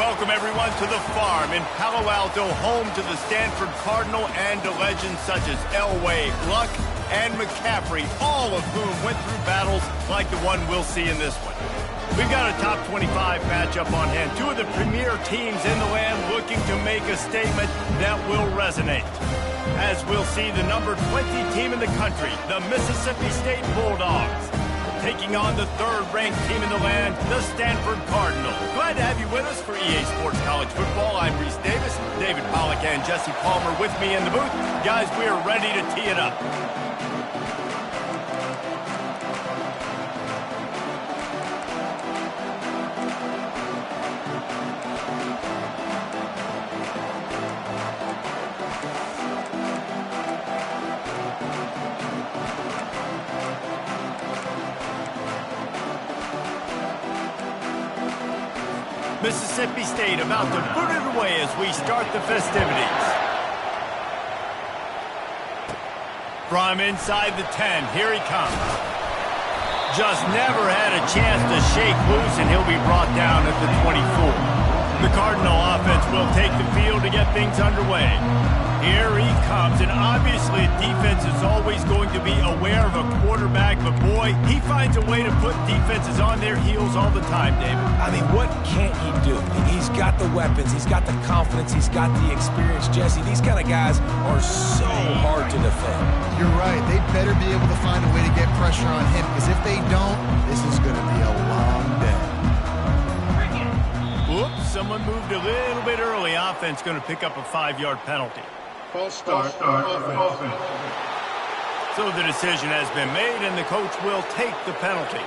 Welcome, everyone, to the farm in Palo Alto, home to the Stanford Cardinal and to legends such as Elway, Luck, and McCaffrey, all of whom went through battles like the one we'll see in this one. We've got a top 25 matchup on hand. Two of the premier teams in the land looking to make a statement that will resonate. As we'll see the number 20 team in the country, the Mississippi State Bulldogs, taking on the third-ranked team in the land, the Stanford Cardinal. Glad to have you with us for EA Sports College Football. I'm Reese Davis, David Pollack and Jesse Palmer with me in the booth. Guys, we are ready to tee it up. Mississippi State about to put it away as we start the festivities. From inside the 10, here he comes. Just never had a chance to shake loose, and he'll be brought down at the 24. The Cardinal offense will take the field to get things underway. Here he comes, and obviously defense is always going to be aware of a quarterback, but boy, he finds a way to put defenses on their heels all the time, David. I mean, what can't he do? He's got the weapons, he's got the confidence, he's got the experience, Jesse. These kind of guys are so hard to defend. You're right. They better be able to find a way to get pressure on him, because if they don't, this is going to be a long day. Whoops, someone moved a little bit early. Offense going to pick up a 5-yard penalty. False start offense. So the decision has been made, and the coach will take the penalty.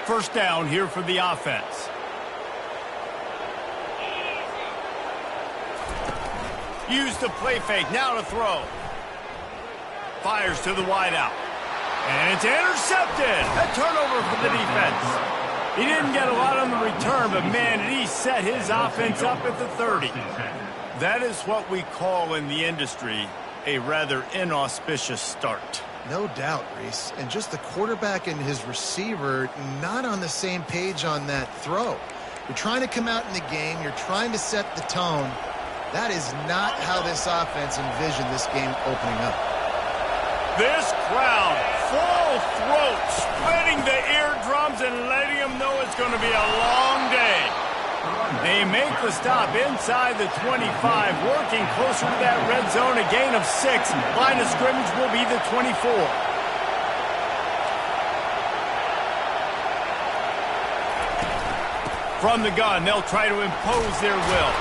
First down here for the offense. Use the play fake, now to throw. Fires to the wideout. And it's intercepted. A turnover for the defense. He didn't get a lot on the return, but man, did he set his offense up at the 30. That is what we call in the industry a rather inauspicious start. No doubt, Reese. And just the quarterback and his receiver not on the same page on that throw. You're trying to come out in the game. You're trying to set the tone. That is not how this offense envisioned this game opening up. This crowd, full throat, splitting the eardrums and letting them know it's going to be a long day. They make the stop inside the 25, working closer to that red zone, a gain of 6. Line of scrimmage will be the 24. From the gun, they'll try to impose their will.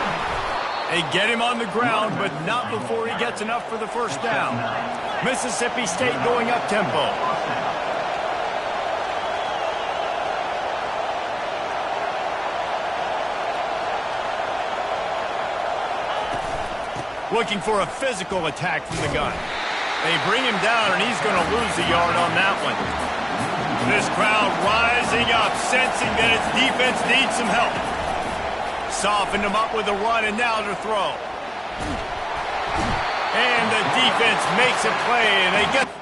They get him on the ground, but not before he gets enough for the first down. Mississippi State going up-tempo. Looking for a physical attack from the gun. They bring him down, and he's going to lose a yard on that one. This crowd rising up, sensing that its defense needs some help. Softened him up with a run, and now to throw. And the defense makes a play, and they get...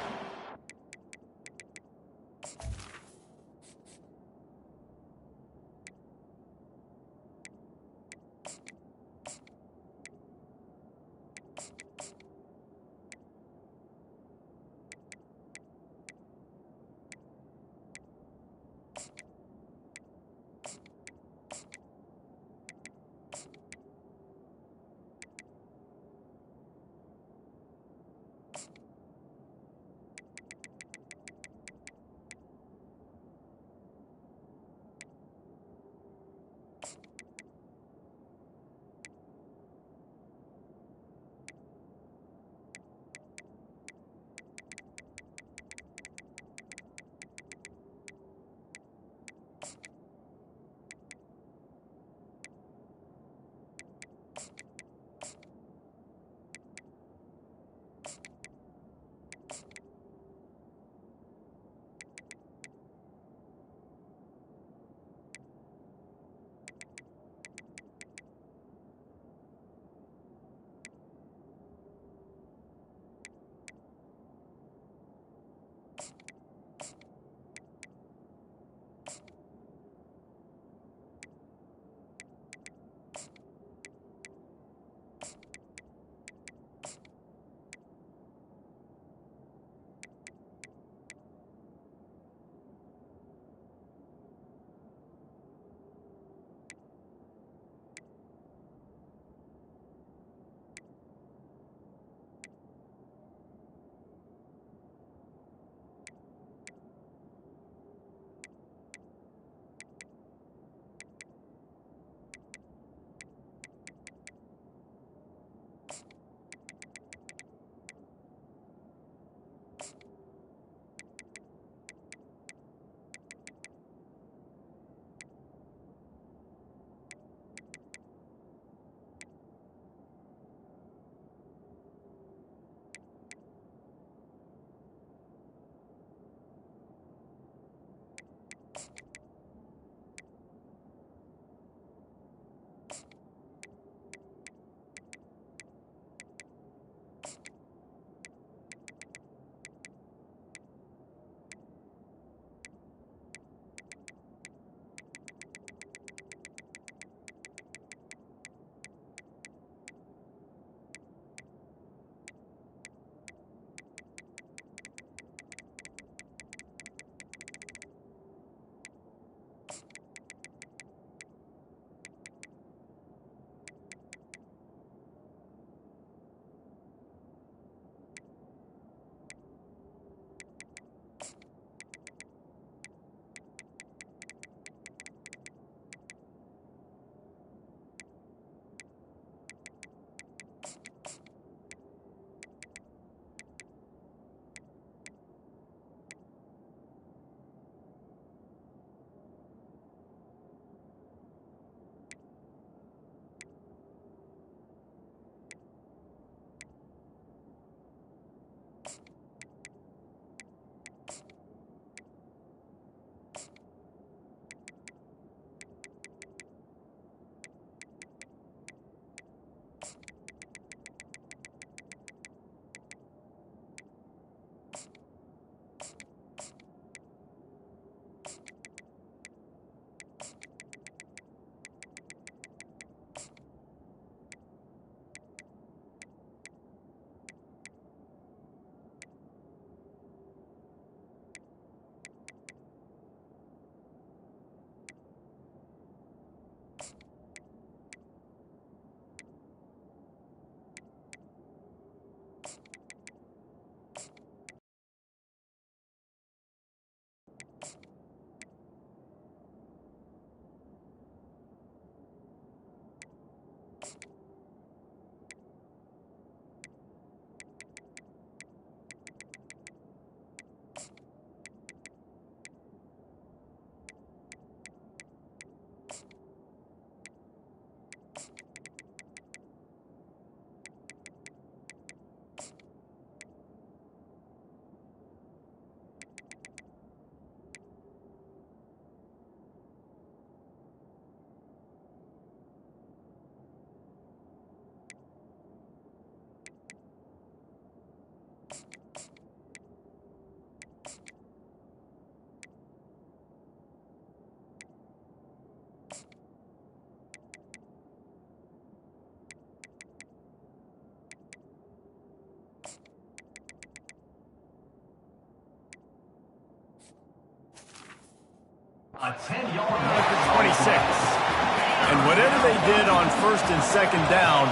A 10-yard at the 26. And whatever they did on first and second down,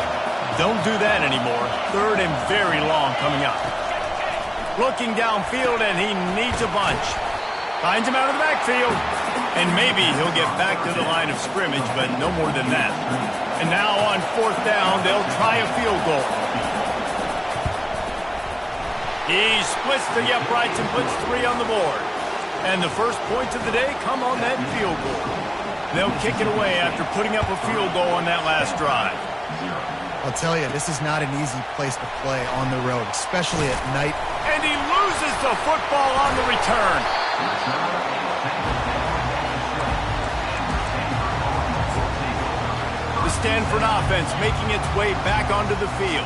don't do that anymore. Third and very long coming up. Looking downfield, and he needs a bunch. Finds him out of the backfield. And maybe he'll get back to the line of scrimmage, but no more than that. And now on fourth down, they'll try a field goal. He splits the uprights and puts 3 on the board. And the first points of the day come on that field goal. They'll kick it away after putting up a field goal on that last drive. I'll tell you, this is not an easy place to play on the road, especially at night. And he loses the football on the return. The Stanford offense making its way back onto the field.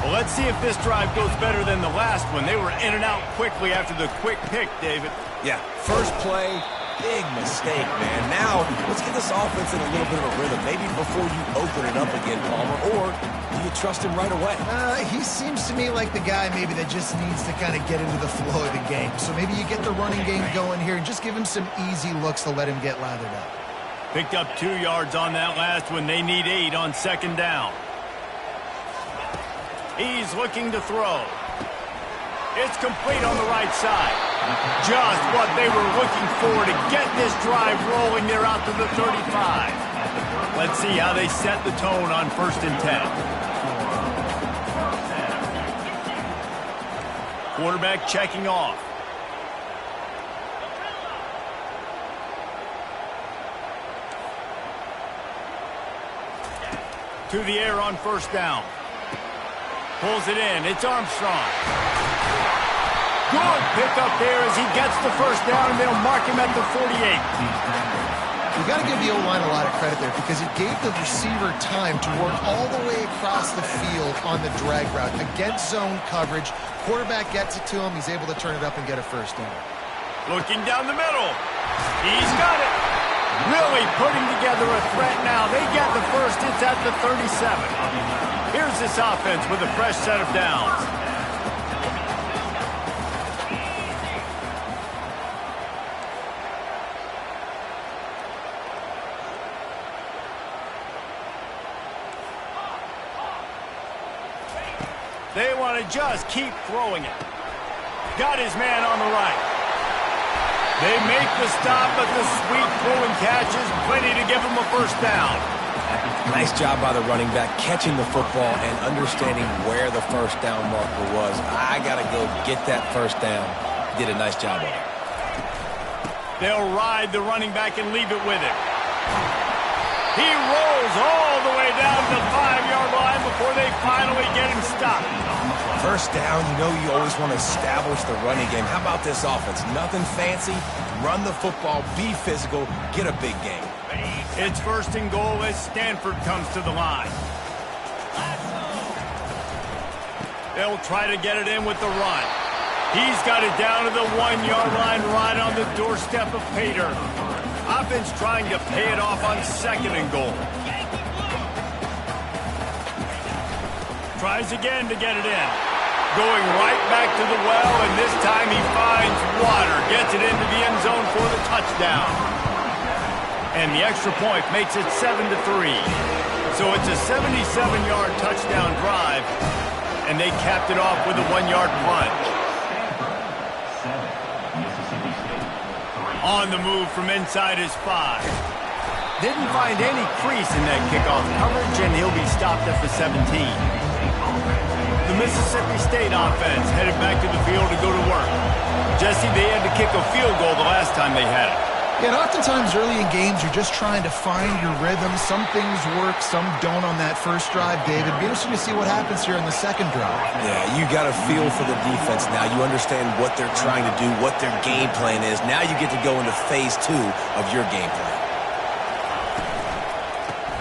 Well, let's see if this drive goes better than the last one. They were in and out quickly after the quick pick, David. Yeah, first play, big mistake, man. Now, let's get this offense in a little bit of a rhythm. Maybe before you open it up again, Palmer, or do you trust him right away? He seems to me like the guy maybe that just needs to kind of get into the flow of the game. So maybe you get the running game going here and just give him some easy looks to let him get lathered up. Picked up 2 yards on that last one. They need 8 on second down. He's looking to throw. It's complete on the right side. Just what they were looking for to get this drive rolling. They're out to the 35. Let's see how they set the tone on first and 10. Quarterback checking off. To the air on first down. Pulls it in. It's Armstrong. Good pickup there as he gets the first down, and they'll mark him at the 48. You got to give the O-line a lot of credit there because it gave the receiver time to work all the way across the field on the drag route. Against zone coverage, quarterback gets it to him. He's able to turn it up and get a first down. Looking down the middle. He's got it. Really putting together a threat now. They get the first. It's at the 37. Here's this offense with a fresh set of downs. They want to just keep throwing it. Got his man on the right. They make the stop, but the sweet throw and catch is plenty to give him a first down. Nice job by the running back, catching the football and understanding where the first down marker was. I got to go get that first down. Did a nice job of it. They'll ride the running back and leave it with him. He rolls all the way down to the 5-yard line before they finally get him stopped. First down, you know you always want to establish the running game. How about this offense? Nothing fancy. Run the football, be physical, get a big game. It's first and goal as Stanford comes to the line. They'll try to get it in with the run. He's got it down to the 1-yard line right on the doorstep of Pater. Offense trying to pay it off on second and goal. Tries again to get it in. Going right back to the well, and this time he finds water. Gets it into the end zone for the touchdown. And the extra point makes it 7-3. So it's a 77-yard touchdown drive, and they capped it off with a 1-yard plunge. On the move from inside his 5. Didn't find any crease in that kickoff coverage, and he'll be stopped at the 17. The Mississippi State offense headed back to the field to go to work. Jesse, they had to kick a field goal the last time they had it. Yeah, and oftentimes early in games, you're just trying to find your rhythm. Some things work, some don't on that first drive, David. Be interesting to see what happens here in the second drive. Yeah, you got a feel for the defense now. You understand what they're trying to do, what their game plan is. Now you get to go into phase 2 of your game plan.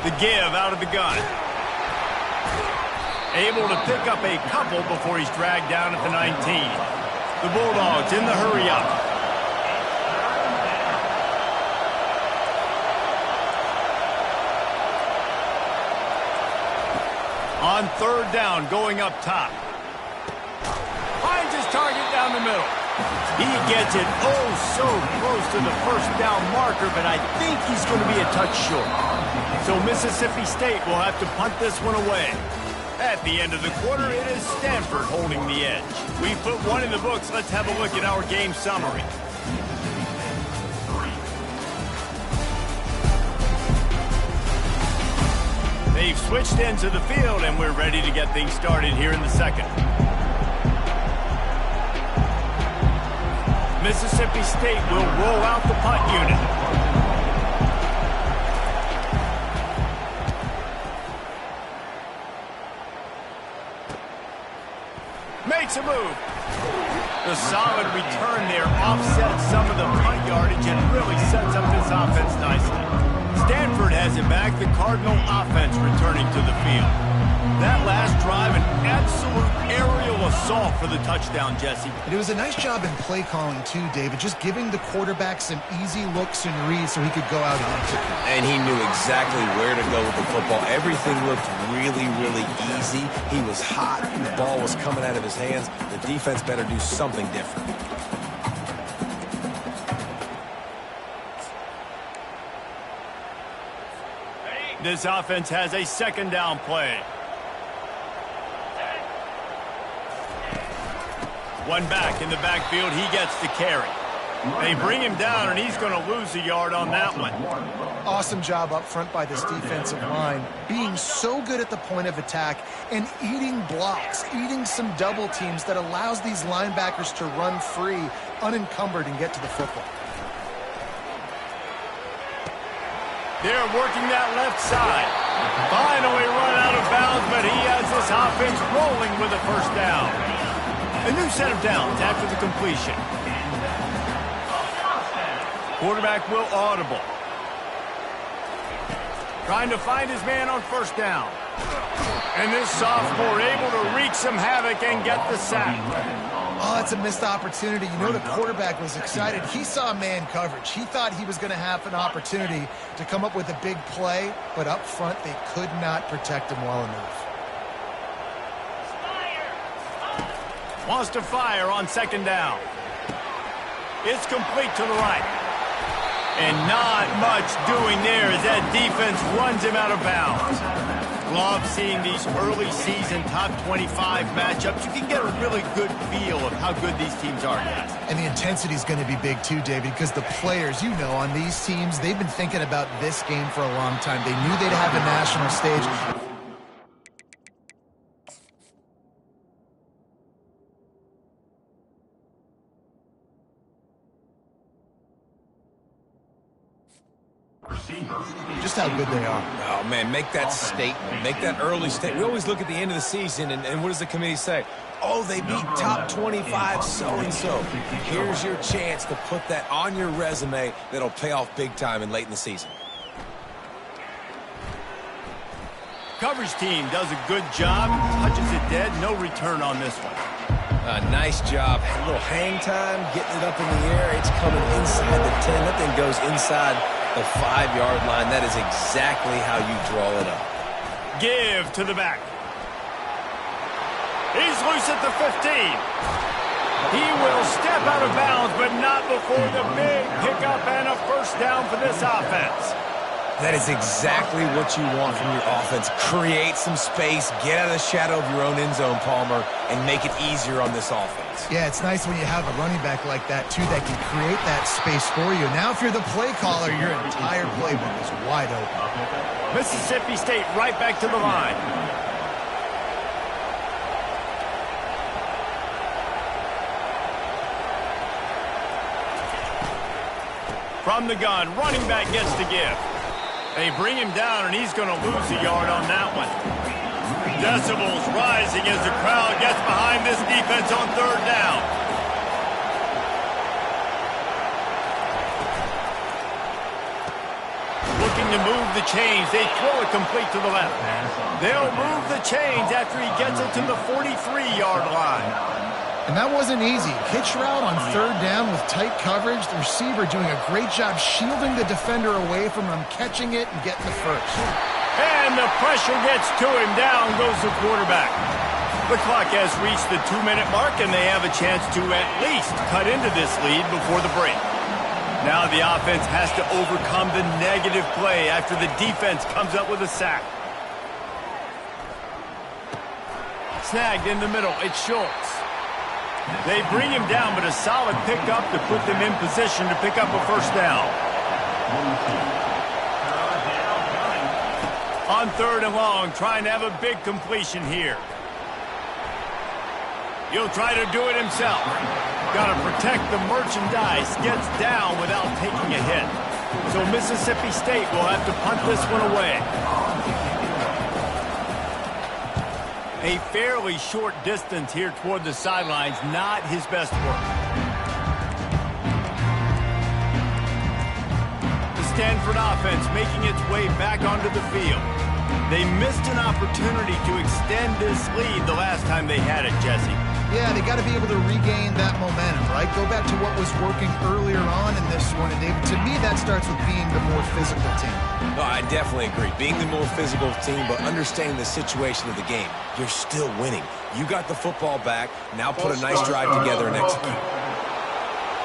The give out of the gun. Able to pick up a couple before he's dragged down at the 19. The Bulldogs in the hurry up. On third down, going up top. Finds his target down the middle. He gets it oh so close to the first down marker, but I think he's going to be a touch short. So Mississippi State will have to punt this one away. At the end of the quarter, it is Stanford holding the edge. We put one in the books. Let's have a look at our game summary. They've switched into the field, and we're ready to get things started here in the second. Mississippi State will roll out the punt unit. Makes a move. The solid return there offsets some of the punt yardage and really sets up this offense nicely. Stanford has it back, the Cardinal offense returning to the field. That last drive, an absolute aerial assault for the touchdown, Jesse. It was a nice job in play calling too, David, just giving the quarterback some easy looks and reads so he could go out and execute. And he knew exactly where to go with the football. Everything looked really, really easy. He was hot. The ball was coming out of his hands. The defense better do something different. This offense has a second down play. One back in the backfield, he gets the carry. They bring him down, and he's going to lose a yard on that one. Awesome job up front by this defensive line, being so good at the point of attack and eating blocks, eating some double teams that allows these linebackers to run free, unencumbered, and get to the football. They're working that left side. Finally run out of bounds, but he has this offense rolling with a first down. A new set of downs after the completion. Quarterback will audible. Trying to find his man on first down. And this sophomore able to wreak some havoc and get the sack. Oh, it's a missed opportunity. You know, the quarterback was excited. He saw man coverage. He thought he was going to have an opportunity to come up with a big play, but up front they could not protect him well enough. Wants to fire on second down. It's complete to the right. And not much doing there as that defense runs him out of bounds. Love seeing these early season top 25 matchups. You can get a really good feel of how good these teams are, guys. And the intensity is going to be big too, David, because the players, you know, on these teams, they've been thinking about this game for a long time. They knew they'd have a national stage. Just how good they are. Oh, man, make that statement. Make that early statement. We always look at the end of the season, and what does the committee say? Oh, they beat top 25 so-and-so. Here's your chance to put that on your resume that'll pay off big time and late in the season. Coverage team does a good job. Touches it dead. No return on this one. Nice job. A little hang time, getting it up in the air. It's coming inside the 10. That thing goes inside the 5-yard line. That is exactly how you draw it up. Give to the back. He's loose at the 15. He will step out of bounds, but not before the big pickup and a first down for this offense. That is exactly what you want from your offense. Create some space, get out of the shadow of your own end zone, Palmer, and make it easier on this offense. Yeah, it's nice when you have a running back like that, too, that can create that space for you. Now, if you're the play caller, your entire playbook is wide open. Mississippi State right back to the line. From the gun, running back gets to give. They bring him down, and he's going to lose a yard on that one. Decibels rising as the crowd gets behind this defense on third down. Looking to move the chains. They throw it complete to the left. They'll move the chains after he gets it to the 43-yard line. And that wasn't easy. Hitch route on third down with tight coverage. The receiver doing a great job shielding the defender away from him, catching it and getting the first. And the pressure gets to him. Down goes the quarterback. The clock has reached the 2-minute mark, and they have a chance to at least cut into this lead before the break. Now the offense has to overcome the negative play after the defense comes up with a sack. Snagged in the middle. It's Schultz. They bring him down, but a solid pickup to put them in position to pick up a first down. On 3rd and long, trying to have a big completion here. He'll try to do it himself. Got to protect the merchandise. Gets down without taking a hit. So Mississippi State will have to punt this one away. A fairly short distance here toward the sidelines. Not his best work. The Stanford offense making its way back onto the field. They missed an opportunity to extend this lead the last time they had it, Jesse. Yeah, they got to be able to regain that momentum, right? Go back to what was working earlier on in this one. And David, to me, that starts with being the more physical team. No, I definitely agree. Being the more physical team, but understanding the situation of the game. You're still winning. You got the football back. Now put a nice drive together and execute.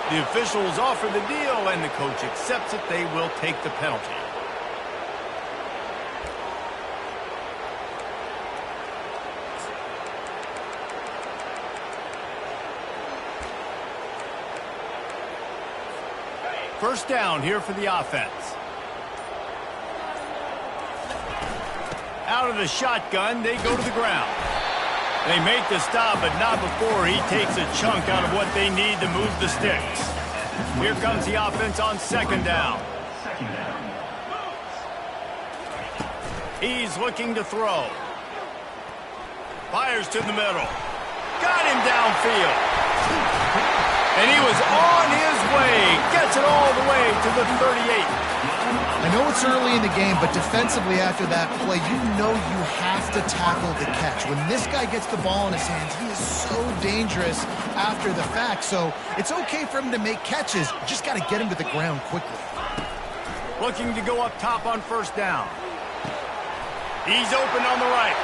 The officials offer the deal, and the coach accepts it. They will take the penalty. First down here for the offense. Out of the shotgun, they go to the ground. They make the stop, but not before he takes a chunk out of what they need to move the sticks. Here comes the offense on 2nd down. He's looking to throw. Fires to the middle. Got him downfield. And he was on his way. Gets it all the way to the 38. I know it's early in the game, but defensively after that play, you know you have to tackle the catch. When this guy gets the ball in his hands, he is so dangerous after the fact. So it's okay for him to make catches. You just got to get him to the ground quickly. Looking to go up top on 1st down. He's open on the right.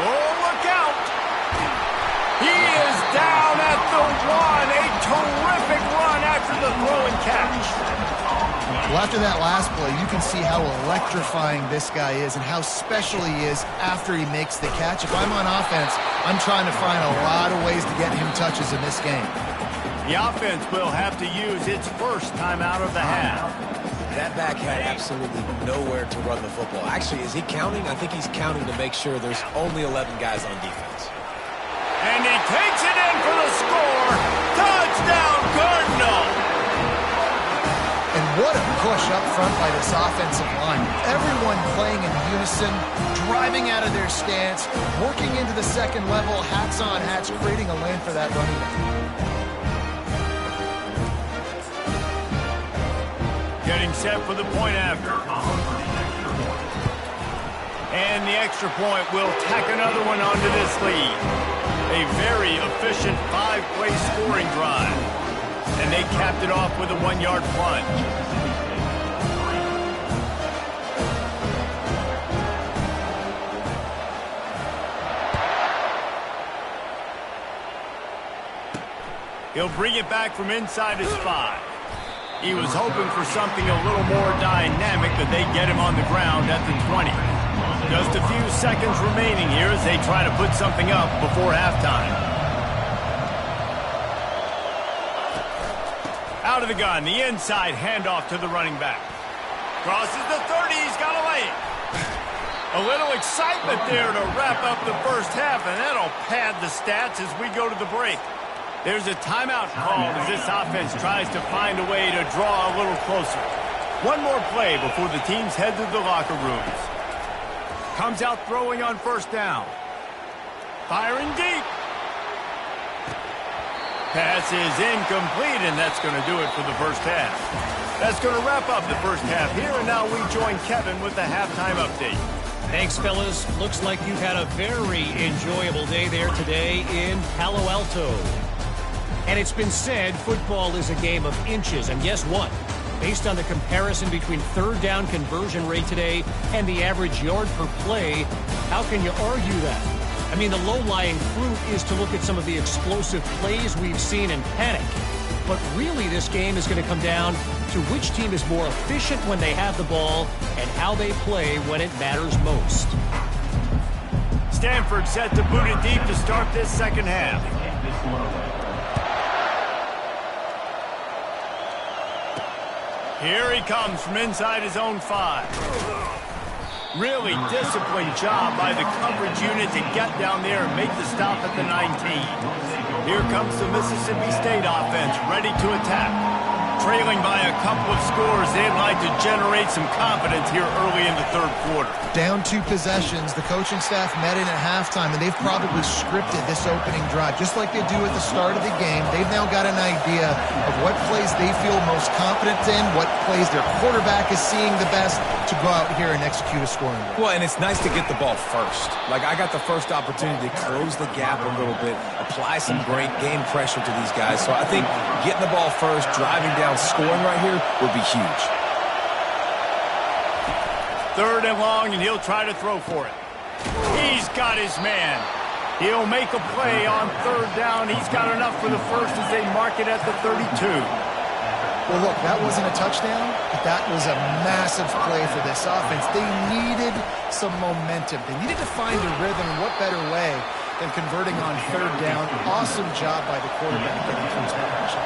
Oh, look out. He is down at the 1. A terrific run after the throw and catch. Well, after that last play, you can see how electrifying this guy is and how special he is after he makes the catch. If I'm on offense, I'm trying to find a lot of ways to get him touches in this game. The offense will have to use its first timeout of the half. That back had absolutely nowhere to run the football. Actually, is he counting? I think he's counting to make sure there's only 11 guys on defense. And he takes it in for the score. Touchdown, Cardinal. And what a push up front by this offensive line. Everyone playing in unison, driving out of their stance, working into the 2nd level, hats on hats, creating a lane for that running back. Getting set for the point after. And the extra point will tack another one onto this lead. A very efficient 5-play scoring drive. And they capped it off with a 1-yard plunge. He'll bring it back from inside his 5. He was hoping for something a little more dynamic, but they get him on the ground at the 20. Just a few seconds remaining here as they try to put something up before halftime. Out of the gun, the inside handoff to the running back. Crosses the 30, he's got a lane. A little excitement there to wrap up the first half, and that'll pad the stats as we go to the break. There's a timeout called as this offense tries to find a way to draw a little closer. One more play before the teams head to the locker rooms. Comes out throwing on 1st down. Firing deep. Pass is incomplete, and that's going to do it for the first half. That's going to wrap up the first half here, and now we join Kevin with the halftime update. Thanks, fellas. Looks like you've had a very enjoyable day there today in Palo Alto. And it's been said football is a game of inches, and guess what? Based on the comparison between 3rd down conversion rate today and the average yard per play, how can you argue that? I mean, the low-lying fruit is to look at some of the explosive plays we've seen in panic. but really this game is going to come down to which team is more efficient when they have the ball and how they play when it matters most. Stanford set to boot it deep to start this second half. Here he comes from inside his own 5. Really disciplined job by the coverage unit to get down there and make the stop at the 19. Here comes the Mississippi State offense, ready to attack. Trailing by a couple of scores, they'd like to generate some confidence here early in the third quarter. Down 2 possessions, the coaching staff met in at halftime, and they've probably scripted this opening drive, just like they do at the start of the game. They've now got an idea of what plays they feel most confident in, what plays their quarterback is seeing the best to go out here and execute a scoring drive. Well, and it's nice to get the ball first. Like, I got the first opportunity to close the gap a little bit, apply some great game pressure to these guys. So I think getting the ball first, driving down, scoring right here would be huge. 3rd and long, and he'll try to throw for it. He's got his man. He'll make a play on 3rd down. He's got enough for the first as they mark it at the 32. Well, look, that wasn't a touchdown, but that was a massive play for this offense. They needed some momentum. They needed to find a rhythm, and what better way than converting on 3rd down. Awesome job by the quarterback getting through his progression.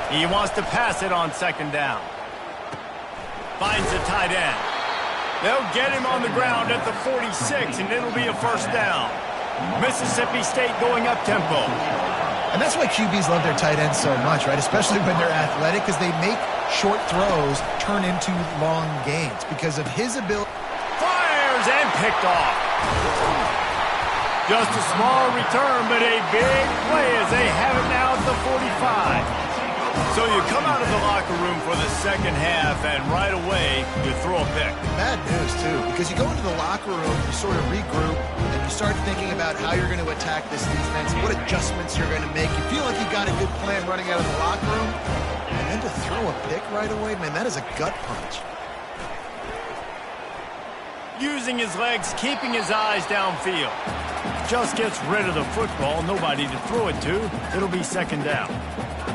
He wants to pass it on 2nd down. Finds the tight end. They'll get him on the ground at the 46, and it'll be a 1st down. Mississippi State going up-tempo. And that's why QBs love their tight ends so much, right? Especially when they're athletic, because they make short throws turn into long gains because of his ability. Fires and picked off. Just a small return, but a big play as they have it now at the 45. So you come out of the locker room for the second half, and right away, you throw a pick. Bad news, too, because you go into the locker room, you sort of regroup, and you start thinking about how you're going to attack this defense, what adjustments you're going to make. You feel like you got a good plan running out of the locker room, and then to throw a pick right away, man, that is a gut punch. Using his legs, keeping his eyes downfield. Just gets rid of the football, nobody to throw it to. It'll be 2nd down.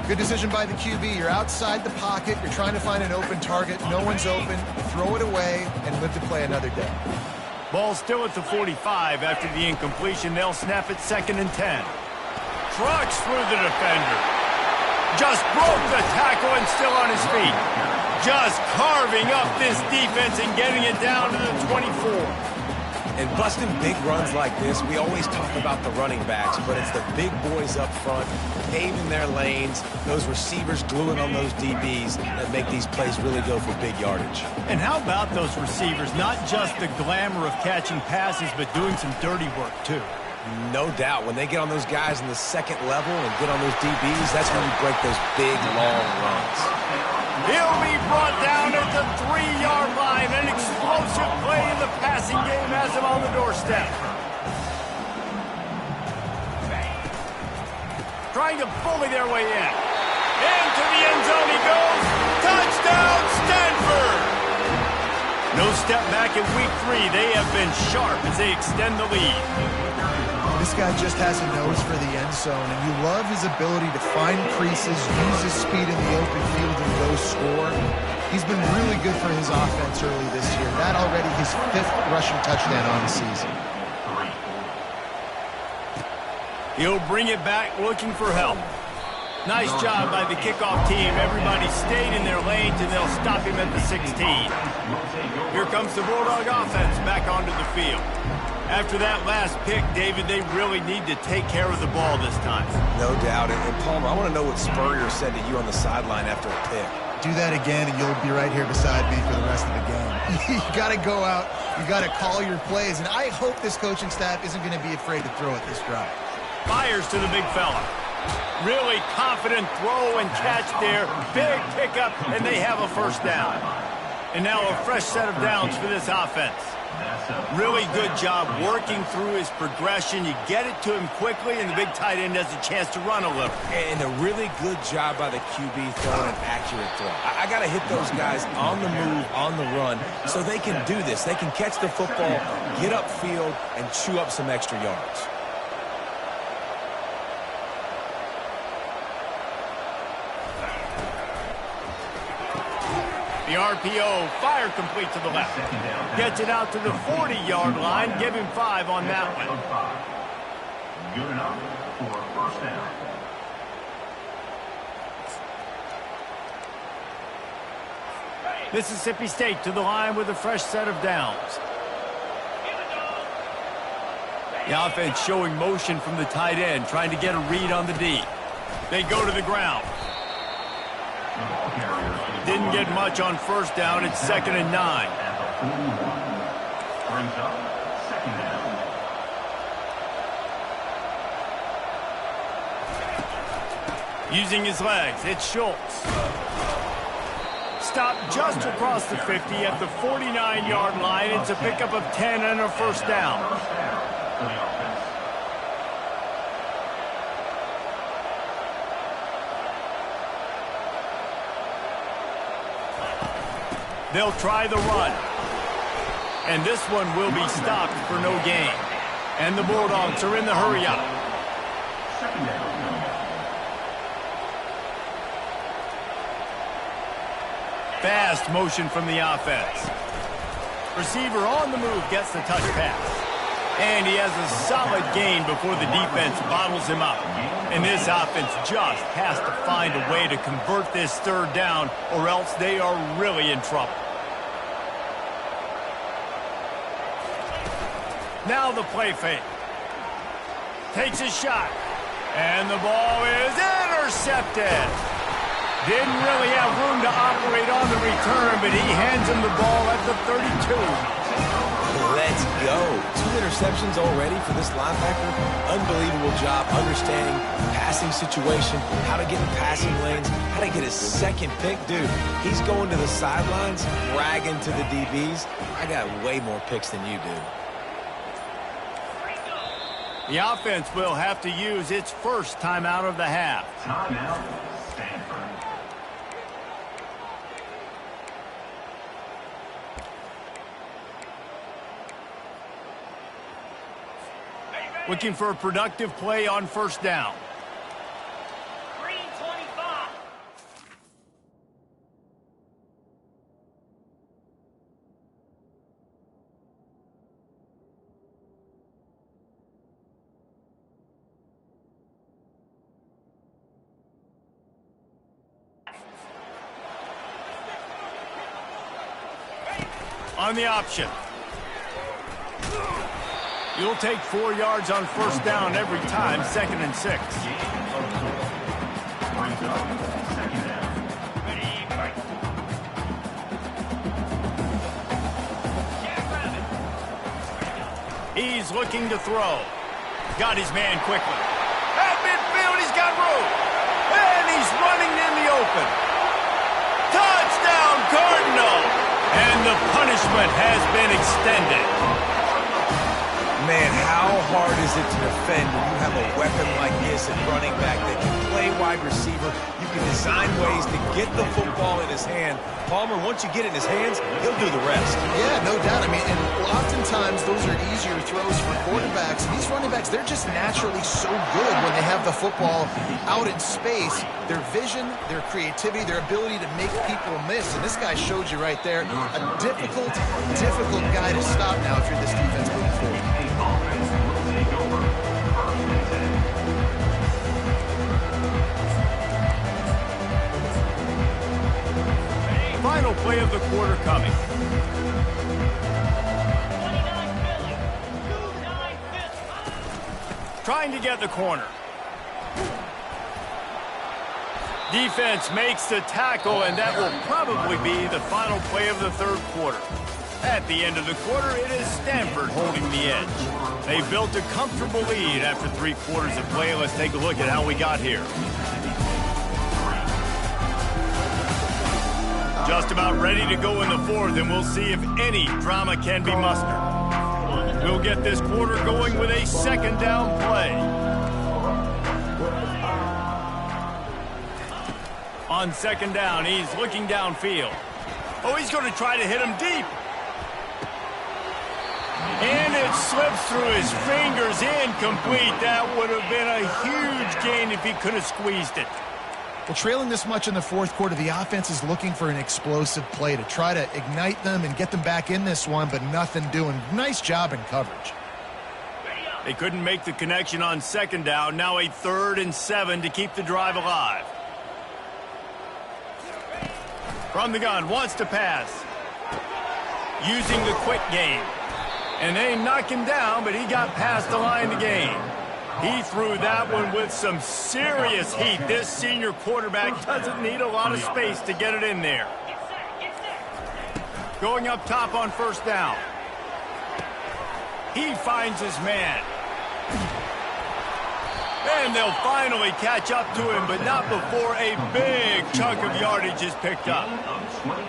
Good decision by the QB. You're outside the pocket. You're trying to find an open target. No one's open. Throw it away and live to play another day. Ball still at the 45 after the incompletion. They'll snap it 2nd and 10. Trucks through the defender. Just broke the tackle and still on his feet. Just carving up this defense and getting it down to the 24. And busting big runs like this, we always talk about the running backs, but it's the big boys up front, paving their lanes, those receivers gluing on those DBs that make these plays really go for big yardage. And how about those receivers? Not just the glamour of catching passes, but doing some dirty work, too. No doubt. When they get on those guys in the 2nd level and get on those DBs, that's when you break those big, long runs. He'll be brought down at the 3-yard line. An explosive play in the passing game has him on the doorstep. Trying to bully their way in. Into the end zone he goes. Touchdown, Stanford! No step back in week 3. They have been sharp as they extend the lead. This guy just has a nose for the end zone, and you love his ability to find creases, use his speed in the open field, and go score. He's been really good for his offense early this year. That already his 5th rushing touchdown on the season. He'll bring it back looking for help. Nice job by the kickoff team. Everybody stayed in their lanes, and they'll stop him at the 16. Here comes the Bulldog offense back onto the field. After that last pick, David, they really need to take care of the ball this time. No doubt. And Palmer, I want to know what Spurrier said to you on the sideline after a pick. Do that again, and you'll be right here beside me for the rest of the game. You got to go out. You got to call your plays, and I hope this coaching staff isn't going to be afraid to throw at this drive. Fires to the big fella. Really confident throw and catch there. Big pickup, and they have a 1st down. And now a fresh set of downs for this offense. Really good job working through his progression. You get it to him quickly, and the big tight end has a chance to run a little. And a really good job by the QB throwing an accurate throw. I got to hit those guys on the move, on the run, so they can do this. They can catch the football, get upfield, and chew up some extra yards. The RPO, fire complete to the left. Gets it out to the 40-yard line. Give him 5 on that one. Good enough for first down. Mississippi State to the line with a fresh set of downs. The offense showing motion from the tight end, trying to get a read on the D. They go to the ground. Didn't get much on first down. It's 2nd and 9. Brings up second down. Using his legs, it's Schultz. Stopped just across the 50 at the 49-yard line. It's a pickup of 10 and a first down. First down for the offense. They'll try the run. And this one will be stopped for no gain. And the Bulldogs are in the hurry up. Second down. Fast motion from the offense. Receiver on the move gets the touch pass. And he has a solid gain before the defense bottles him up. And this offense just has to find a way to convert this 3rd down, or else they are really in trouble. Now the play fake. Takes a shot. And the ball is intercepted. Didn't really have room to operate on the return, but he hands him the ball at the 32. Let's go. 2 interceptions already for this linebacker. Unbelievable job understanding passing situation, how to get in passing lanes, how to get his 2nd pick. Dude, he's going to the sidelines, bragging to the DBs. I got way more picks than you do. The offense will have to use its first timeout of the half. Timeout, Stanford. Looking for a productive play on first down. Green 25. On the option. You'll take 4 yards on first down every time, 2nd and 6. Brings up second down. He's looking to throw. Got his man quickly. At midfield, he's got room. And he's running in the open. Touchdown, Cardinal! And the punishment has been extended. Man, how hard is it to defend when you have a weapon like this at running back that can play wide receiver? You can design ways to get the football in his hand. Palmer, once you get it in his hands, he'll do the rest. Yeah, no doubt. I mean, and oftentimes those are easier throws for quarterbacks. These running backs, they're just naturally so good when they have the football out in space. Their vision, their creativity, their ability to make people miss. And this guy showed you right there, a difficult guy to stop now if you're this defense moving forward. Offense will take over. First and 10. Final play of the quarter coming. 29 Philly. 2-9 Philly. Trying to get the corner. Defense makes the tackle, and that will probably be the final play of the 3rd quarter. At the end of the quarter, it is Stanford holding the edge. They built a comfortable lead after 3 quarters of play. Let's take a look at how we got here. Just about ready to go in the fourth, and we'll see if any drama can be mustered. We'll get this quarter going with a second down play. On second down, he's looking downfield. Oh, he's going to try to hit him deep. And it slips through his fingers, incomplete. That would have been a huge gain if he could have squeezed it. Well, trailing this much in the fourth quarter, the offense is looking for an explosive play to try to ignite them and get them back in this one, but nothing doing. Nice job in coverage. They couldn't make the connection on second down. Now a 3rd and 7 to keep the drive alive. From the gun, wants to pass. Using the quick game. And they knock him down, but he got past the line to gain. He threw that one with some serious heat. This senior quarterback doesn't need a lot of space to get it in there. Going up top on first down. He finds his man. And they'll finally catch up to him, but not before a big chunk of yardage is picked up.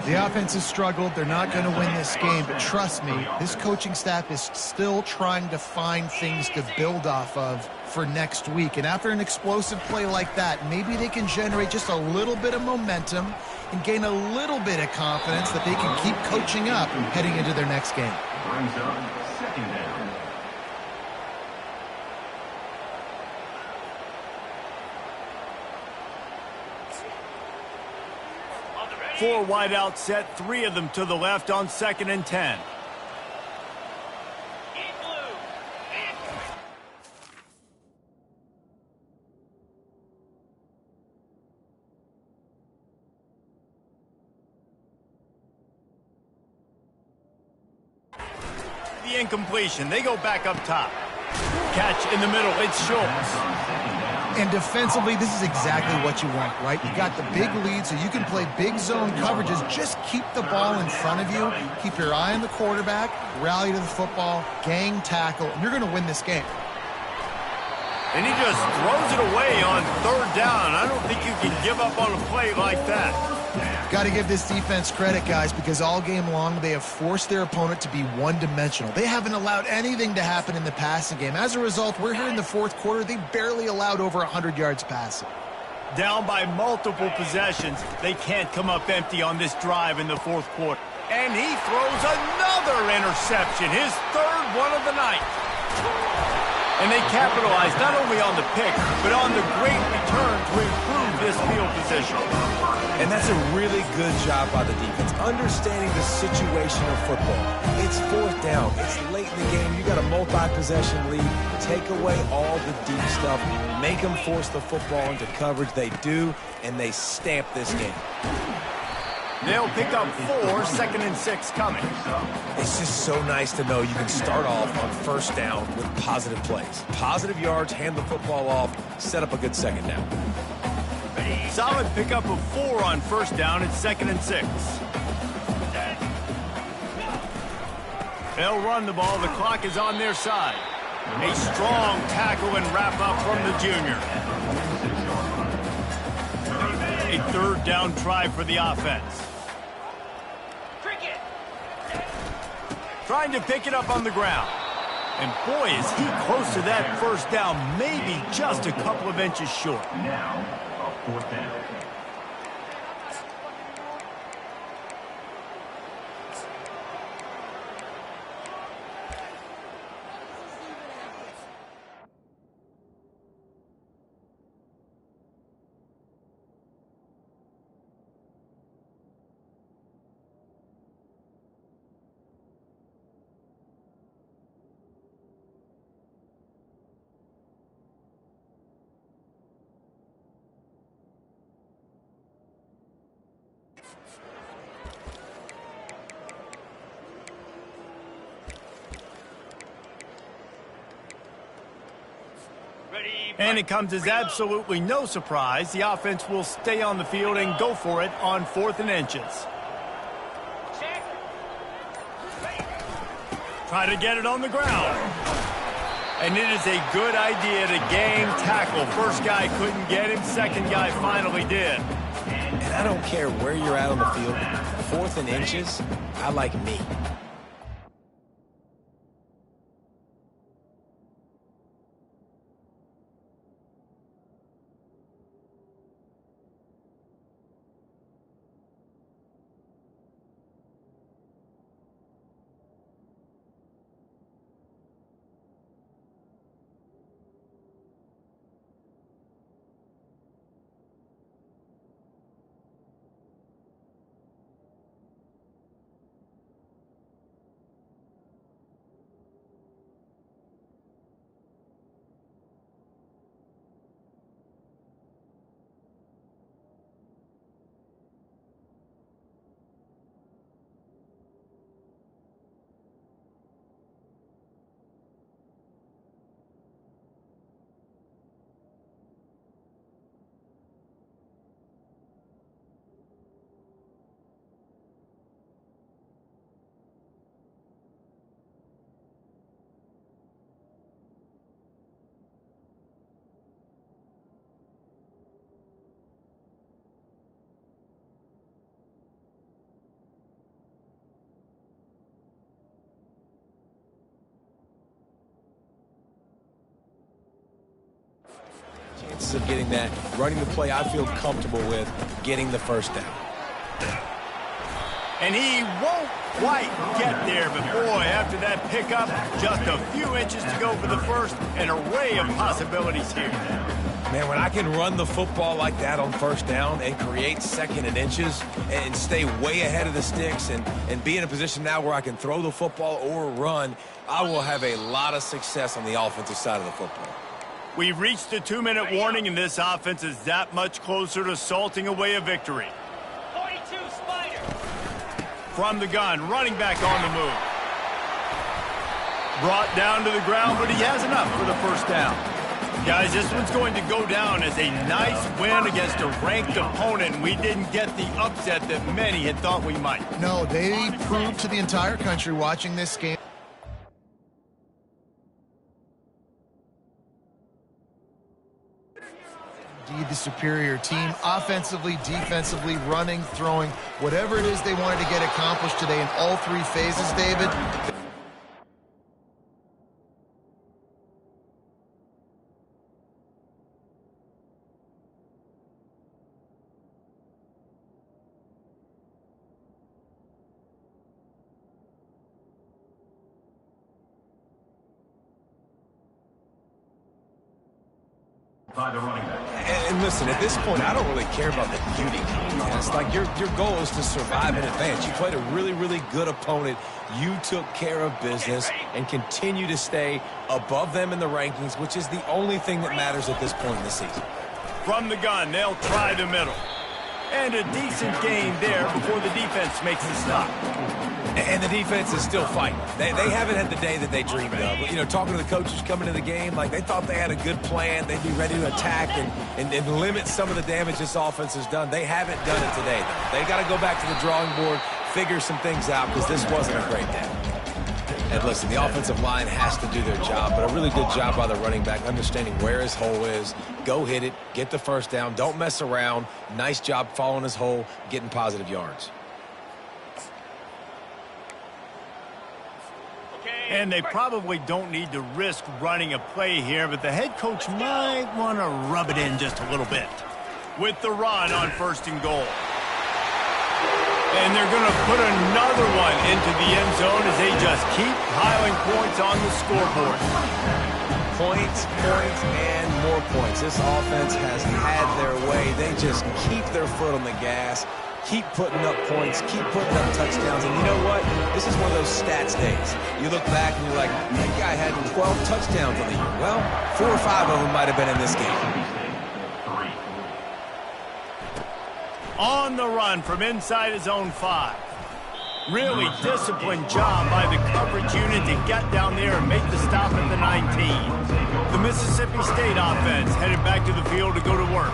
The offense has struggled. They're not going to win this game, but trust me, this coaching staff is still trying to find things to build off of for next week. And after an explosive play like that, maybe they can generate just a little bit of momentum and gain a little bit of confidence that they can keep coaching up heading into their next game. Brings up second down. Four wide out set, 3 of them to the left on 2nd and 10. The incompletion. They go back up top. Catch in the middle. It's Schultz. And defensively, this is exactly what you want, right? You got the big lead, so you can play big zone coverages. Just keep the ball in front of you. Keep your eye on the quarterback. Rally to the football. Gang tackle. And you're going to win this game. And he just throws it away on 3rd down. I don't think you can give up on a play like that. Got to give this defense credit, guys, because all game long they have forced their opponent to be one-dimensional. They haven't allowed anything to happen in the passing game. As a result, we're here in the fourth quarter. They barely allowed over 100 yards passing. Down by multiple possessions. They can't come up empty on this drive in the fourth quarter. And he throws another interception, his 3rd one of the night. And they capitalize not only on the pick, but on the great return to improve this field position. And that's a really good job by the defense, understanding the situation of football. It's 4th down. It's late in the game. You got a multi-possession lead. Take away all the deep stuff. Make them force the football into coverage. They do, and they stamp this game. They'll pick up 4, 2nd and 6 coming. It's just so nice to know you can start off on first down with positive plays. Positive yards, hand the football off, set up a good second down. Solid pickup of 4 on first down at 2nd and 6. They'll run the ball. The clock is on their side. A strong tackle and wrap up from the junior. A 3rd down try for the offense. Trying to pick it up on the ground. And boy, is he close to that first down, maybe just a couple of inches short. Now, a 4th down. And it comes as absolutely no surprise. The offense will stay on the field and go for it on 4th and inches. Try to get it on the ground. And it is a good idea to gang tackle. First guy couldn't get him. Second guy finally did. And I don't care where you're at on the field. 4th and inches, I like me. Chances of getting that, running the play I feel comfortable with, getting the first down. And he won't quite get there, but boy, after that pickup, just a few inches to go for the first, an array of possibilities here. Man, when I can run the football like that on first down and create 2nd and inches and stay way ahead of the sticks and be in a position now where I can throw the football or run, I will have a lot of success on the offensive side of the football. We've reached the 2-minute warning, and this offense is that much closer to salting away a victory. 42 Spider. From the gun, running back on the move. Brought down to the ground, but he has enough for the first down. Guys, this one's going to go down as a nice win against a ranked opponent. We didn't get the upset that many had thought we might. No, they proved to the entire country watching this game. Indeed, the superior team, offensively, defensively, running, throwing, whatever it is they wanted to get accomplished today in all 3 phases, David. By the running back. And listen, at this point, I don't really care about the beauty contest. Like, your goal is to survive in advance. You played a really, really good opponent. You took care of business and continue to stay above them in the rankings, which is the only thing that matters at this point in the season. From the gun, they'll try the middle. And a decent gain there before the defense makes the stop. And the defense is still fighting. They haven't had the day that they dreamed of. You know, talking to the coaches coming to the game, like they thought they had a good plan. They'd be ready to attack and limit some of the damage this offense has done. They haven't done it today, though. They got to go back to the drawing board, figure some things out, because this wasn't a great day. And listen, the offensive line has to do their job, but a really good job by the running back, understanding where his hole is. Go hit it, get the first down, don't mess around. Nice job following his hole, getting positive yards. And they probably don't need to risk running a play here, but the head coach might want to rub it in just a little bit. With the run on 1st and goal. And they're going to put another one into the end zone as they just keep piling points on the scoreboard. Points, points, and more points. This offense has had their way. They just keep their foot on the gas, keep putting up points, keep putting up touchdowns. And you know what? This is one of those stats days. You look back and you're like, that guy had 12 touchdowns on the year. Well, 4 or 5 of them might have been in this game. On the run from inside his own 5. Really disciplined job by the coverage unit to get down there and make the stop at the 19. The Mississippi State offense headed back to the field to go to work.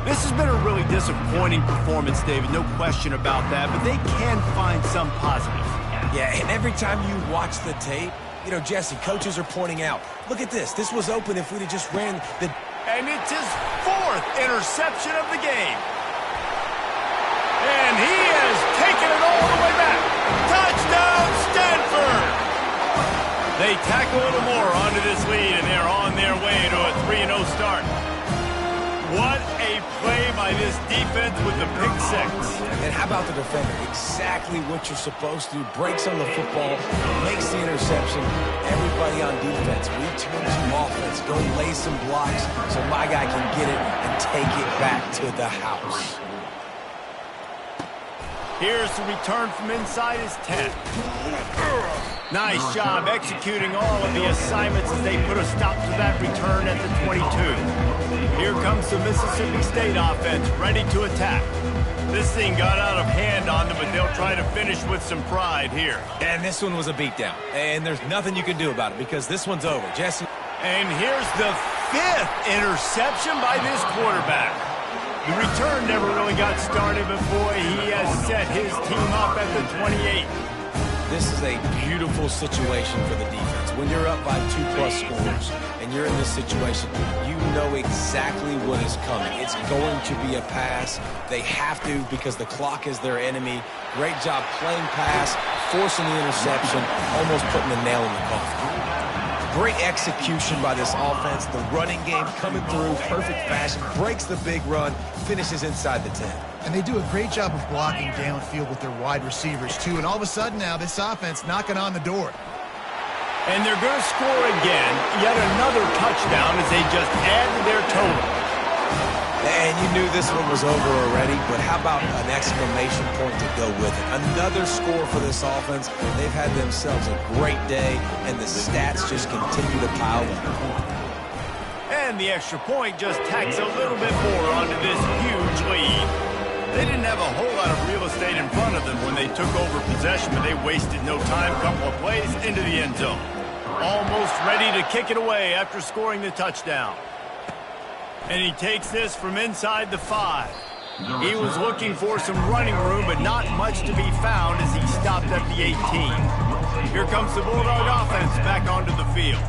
This has been a really disappointing performance, David, no question about that, but they can find some positives. Yeah, and every time you watch the tape, you know, Jesse, coaches are pointing out, look at this. This was open if we'd have just ran the... And it's his 4th interception of the game. And he has taken it all the way back. Touchdown, Stanford! They tack a little more onto this lead, and they're on their way to a 3-0 start. What a play by this defense with the pick six. And how about the defender? Exactly what you're supposed to do. Breaks on the football, makes the interception. Everybody on defense, return to offense. Go lay some blocks so my guy can get it and take it back to the house. Here's the return from inside his 10. Nice job executing all of the assignments as they put a stop to that return at the 22. Here comes the Mississippi State offense, ready to attack. This thing got out of hand on them, but they'll try to finish with some pride here. And this one was a beatdown. And there's nothing you can do about it because this one's over. Jesse. And here's the 5th interception by this quarterback. The return never really got started, but boy, he has set his team up at the 28. This is a beautiful situation for the defense. When you're up by 2+ scores and you're in this situation, you know exactly what is coming. It's going to be a pass. They have to because the clock is their enemy. Great job playing pass, forcing the interception, almost putting the nail in the coffin. Great execution by this offense. The running game coming through, perfect fashion, breaks the big run, finishes inside the 10. And they do a great job of blocking downfield with their wide receivers, too. And all of a sudden now, this offense knocking on the door. And they're going to score again. Yet another touchdown as they just add to their total. And you knew this one was over already, but how about an exclamation point to go with it? Another score for this offense. They've had themselves a great day, and the stats just continue to pile up. And the extra point just tacks a little bit more onto this huge lead. They didn't have a whole lot of real estate in front of them when they took over possession, but they wasted no time. Couple of plays into the end zone. Almost ready to kick it away after scoring the touchdown. And he takes this from inside the 5. He was looking for some running room, but not much to be found as he stopped at the 18. Here comes the Bulldog offense back onto the field.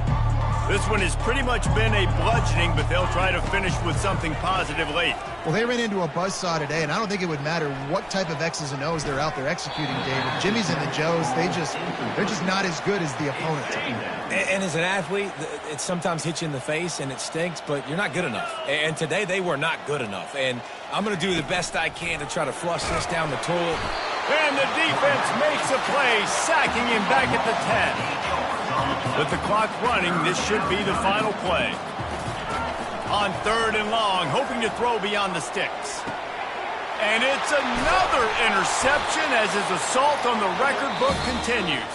This one has pretty much been a bludgeoning, but they'll try to finish with something positive late. Well, they ran into a buzzsaw today, and I don't think it would matter what type of X's and O's they're out there executing, David. Jimmy's and the Joes, they're just not as good as the opponent. And as an athlete, it sometimes hits you in the face, and it stinks, but you're not good enough. And today, they were not good enough. And I'm going to do the best I can to try to flush this down the toilet. And the defense makes a play, sacking him back at the 10. With the clock running, this should be the final play. On 3rd and long, hoping to throw beyond the sticks. And it's another interception as his assault on the record book continues.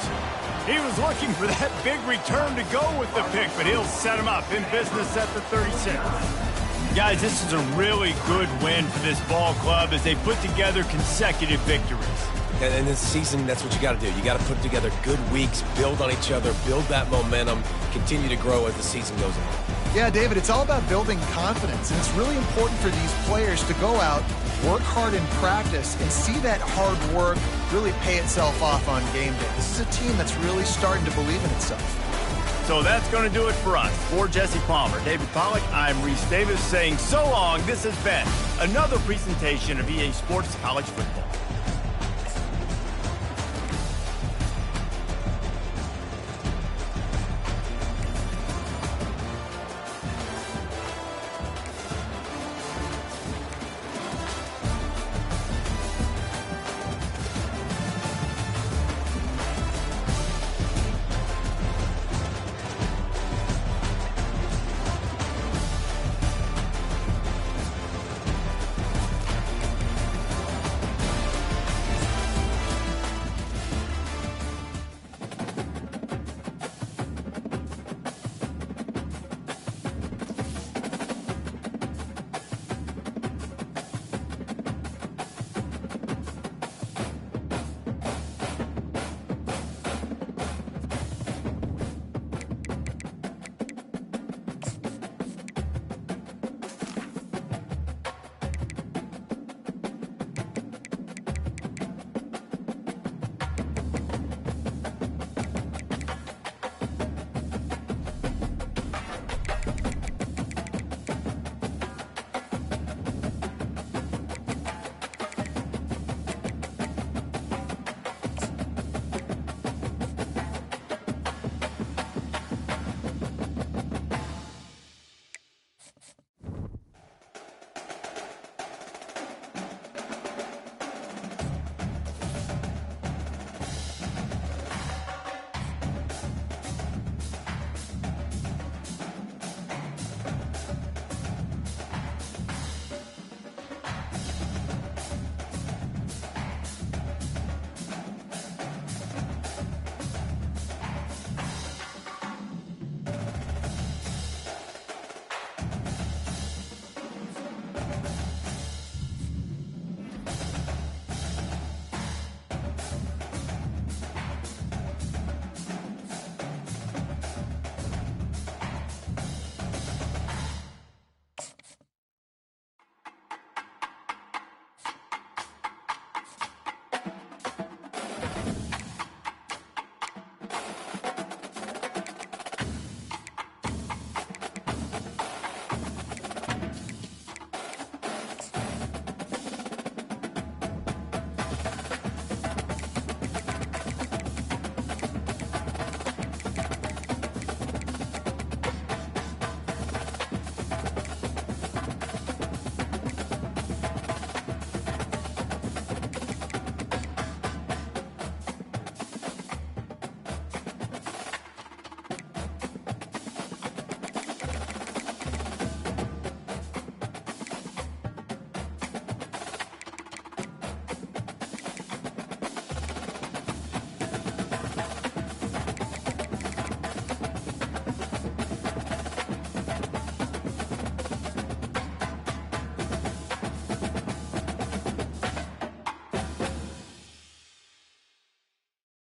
He was looking for that big return to go with the pick, but he'll set him up in business at the 36. Guys, this is a really good win for this ball club as they put together consecutive victories. And in this season, that's what you got to do. You got to put together good weeks, build on each other, build that momentum, continue to grow as the season goes on. Yeah, David, it's all about building confidence, and it's really important for these players to go out, work hard in practice, and see that hard work really pay itself off on game day. This is a team that's really starting to believe in itself. So that's going to do it for us. For Jesse Palmer, David Pollack, I'm Reese Davis saying so long. This has been another presentation of EA Sports College Football.